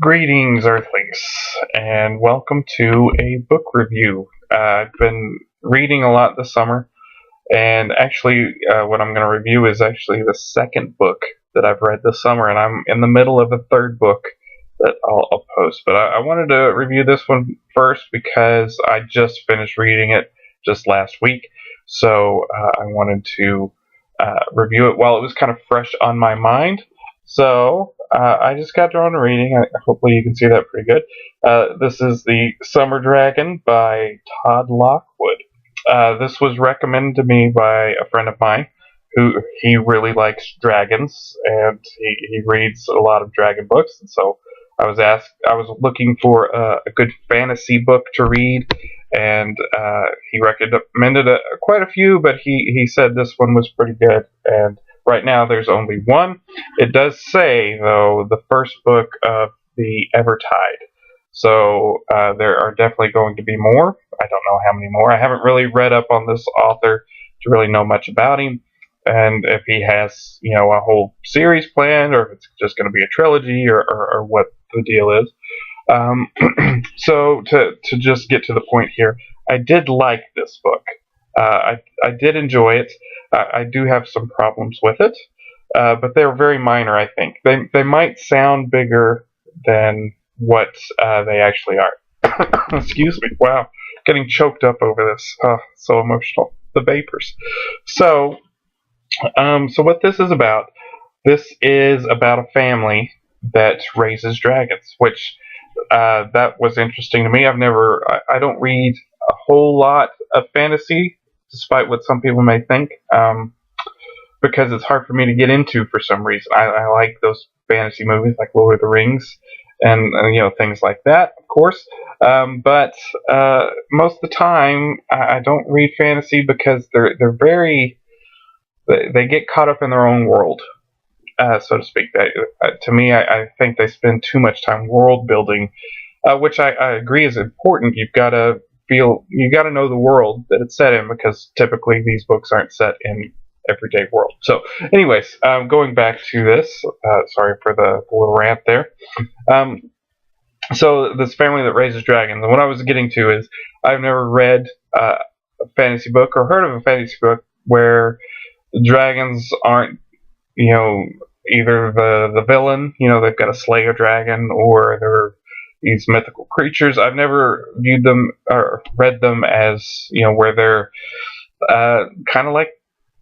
Greetings, Earthlings, and welcome to a book review. I've been reading a lot this summer, and actually, what I'm going to review is actually the second book that I've read this summer, and I'm in the middle of a third book that I'll post. But I wanted to review this one first because I just finished reading it just last week, so I wanted to review it while it was kind of fresh on my mind. So I just got drawn to reading. Hopefully you can see that pretty good. This is The Summer Dragon by Todd Lockwood. This was recommended to me by a friend of mine who he really likes dragons and he reads a lot of dragon books. And so I was looking for a good fantasy book to read, and he recommended quite a few, but he said this one was pretty good. And right now there's only one. It does say, though, the first book of the Evertide. So there are definitely going to be more. I don't know how many more. I haven't really read up on this author to really know much about him. And if he has, a whole series planned, or if it's just going to be a trilogy, or what the deal is. So to just get to the point here, I did like this book. I did enjoy it. I do have some problems with it, but they're very minor, I think. They might sound bigger than what they actually are. Excuse me. Wow. Getting choked up over this. Oh, so emotional. The vapors. So what this is about a family that raises dragons, which that was interesting to me. I don't read a whole lot of fantasy, despite what some people may think, because it's hard for me to get into for some reason. I like those fantasy movies like Lord of the Rings and things like that, of course. But most of the time, I don't read fantasy because they're very they get caught up in their own world, so to speak. To me, I think they spend too much time world building, which I agree is important. You got to know the world that it's set in, because typically these books aren't set in everyday world. So, anyways, going back to this, sorry for the little rant there. So this family that raises dragons, and what I was getting to is I've never read a fantasy book or heard of a fantasy book where the dragons aren't, either the villain, they've got to slay a dragon, or they're these mythical creatures. I've never viewed them or read them as, where they're kind of like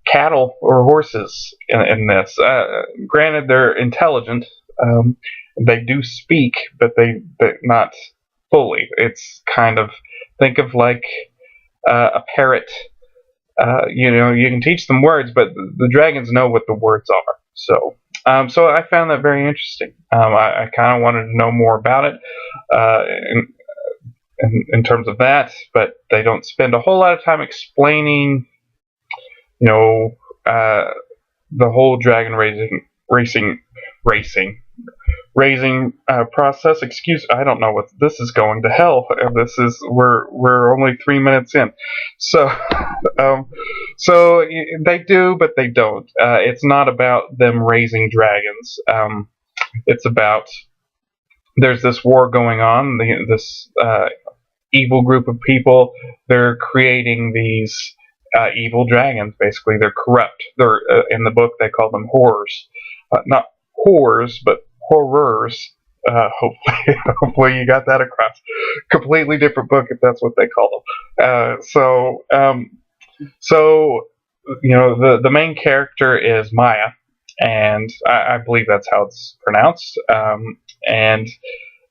cattle or horses in this. Granted, they're intelligent. They do speak, but they not fully. It's kind of, think of like a parrot. You can teach them words, but the dragons know what the words are. So I found that very interesting. I kind of wanted to know more about it in terms of that, but they don't spend a whole lot of time explaining, the whole dragon raising process. I don't know what this is going to hell. We're only 3 minutes in, so so they do, but they don't. It's not about them raising dragons. It's about, there's this war going on. This evil group of people. They're creating these evil dragons. Basically, they're corrupt. They're in the book they call them horrors, not whores, but horrors. Hopefully you got that across. Completely different book if that's what they call them. So the main character is Maya, and I believe that's how it's pronounced. And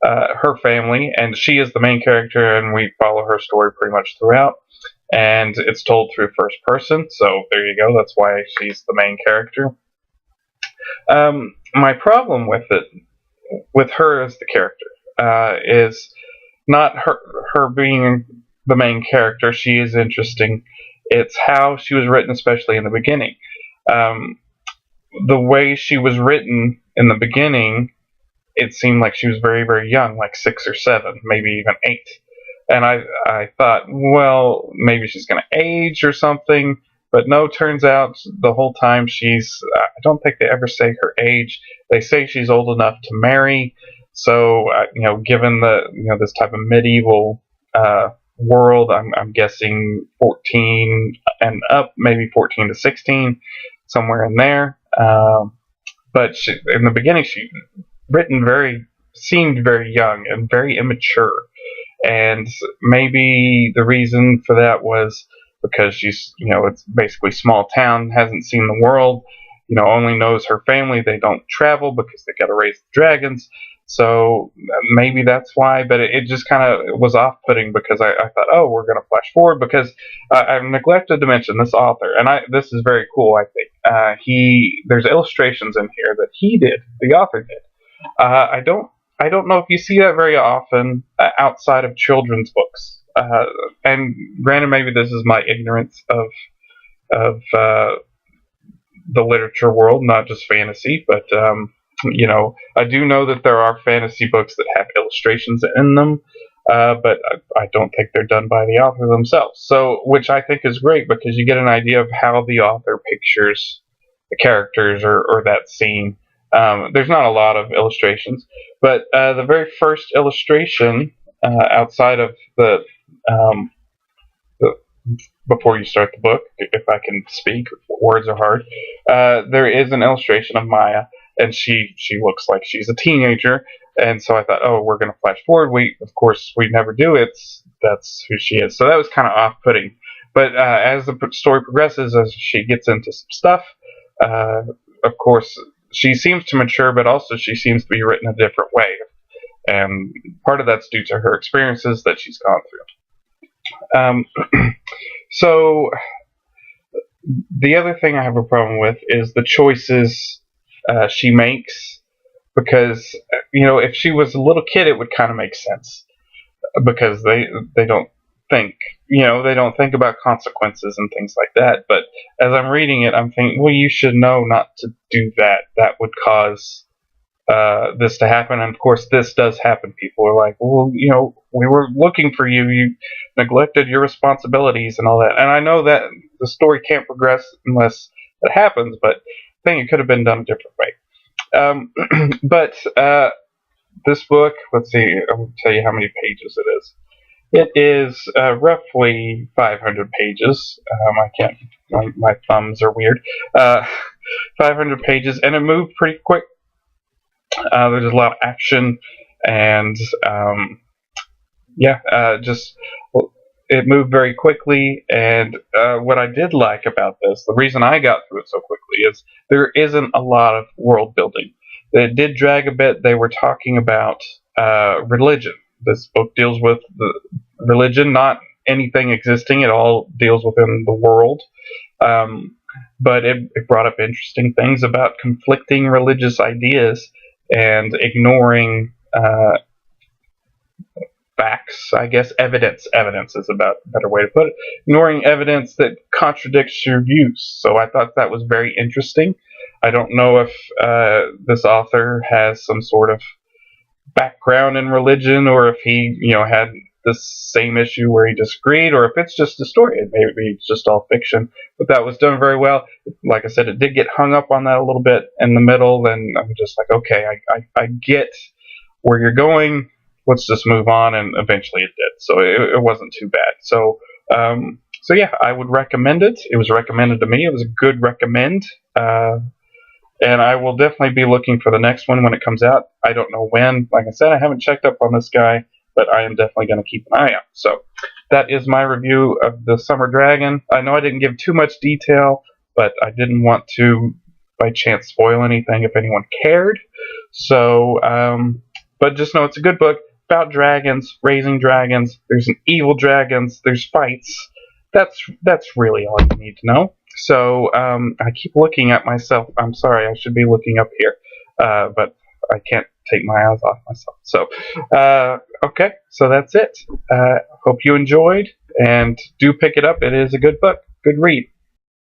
her family, and she is the main character, and we follow her story pretty much throughout. And it's told through first person, so there you go. That's why she's the main character. My problem with her as the character, is not her being the main character. She is interesting. It's how she was written, especially in the beginning. The way she was written in the beginning, it seemed like she was very, very young, like 6 or 7, maybe even 8. And I thought, well, maybe she's going to age or something. But no, turns out the whole time I don't think they ever say her age. They say she's old enough to marry. So given the this type of medieval world, I'm guessing 14 and up, maybe 14 to 16, somewhere in there. But in the beginning, she seemed very young and very immature, and maybe the reason for that was because she's it's basically small town, hasn't seen the world, only knows her family. They don't travel because they got to raise the dragons. So maybe that's why, but it just kind of was off-putting because I thought, oh, we're going to flash forward, because I neglected to mention this author, and this is very cool. I think there's illustrations in here that the author did. I don't know if you see that very often outside of children's books. And granted, maybe this is my ignorance of the literature world, not just fantasy, but I do know that there are fantasy books that have illustrations in them, but I don't think they're done by the author themselves. So, which I think is great, because you get an idea of how the author pictures the characters or that scene. There's not a lot of illustrations, but the very first illustration outside of the before you start the book, if I can speak, words are hard. There is an illustration of Maya, and she looks like she's a teenager, and so I thought, oh, we're going to flash forward. Of course, we never do. That's who she is. So that was kind of off-putting. But as the story progresses, as she gets into some stuff, of course, she seems to mature, but also she seems to be written a different way. And part of that's due to her experiences that she's gone through. So the other thing I have a problem with is the choices she makes, because if she was a little kid, it would kind of make sense, because they don't think they don't think about consequences and things like that. But as I'm reading it, I'm thinking, well, you should know not to do that. That would cause this to happen. And of course, this does happen. People are like, well, we were looking for you. You neglected your responsibilities and all that. And I know that the story can't progress unless it happens, but I think it could have been done a different way. But this book, let's see, I'll tell you how many pages it is. It is roughly 500 pages. I can't, my thumbs are weird. 500 pages, and it moved pretty quick. There's a lot of action, and just it moved very quickly. And what I did like about this, the reason I got through it so quickly, is there isn't a lot of world building. It did drag a bit. They were talking about religion. This book deals with the religion, not anything existing. It all deals within the world. But it brought up interesting things about conflicting religious ideas and ignoring facts, I guess. Evidence is about a better way to put it. Ignoring evidence that contradicts your views. So I thought that was very interesting. I don't know if this author has some sort of background in religion, or if he, had the same issue where he disagreed, or if it's just a story. Maybe it's just all fiction. But that was done very well. Like I said, it did get hung up on that a little bit in the middle, and I'm just like, okay, I get where you're going. Let's just move on, and eventually it did. So it wasn't too bad. So yeah, I would recommend it. It was recommended to me. It was a good recommend. And I will definitely be looking for the next one when it comes out. I don't know when. Like I said, I haven't checked up on this guy, but I am definitely going to keep an eye out. So that is my review of The Summer Dragon. I know I didn't give too much detail, but I didn't want to, by chance, spoil anything if anyone cared. So, but just know it's a good book about dragons, raising dragons. There's an evil dragons. There's fights. That's really all you need to know. So I keep looking at myself. I'm sorry, I should be looking up here, but I can't take my eyes off myself. So okay, so that's it. Hope you enjoyed, and do pick it up. It is a good book, good read.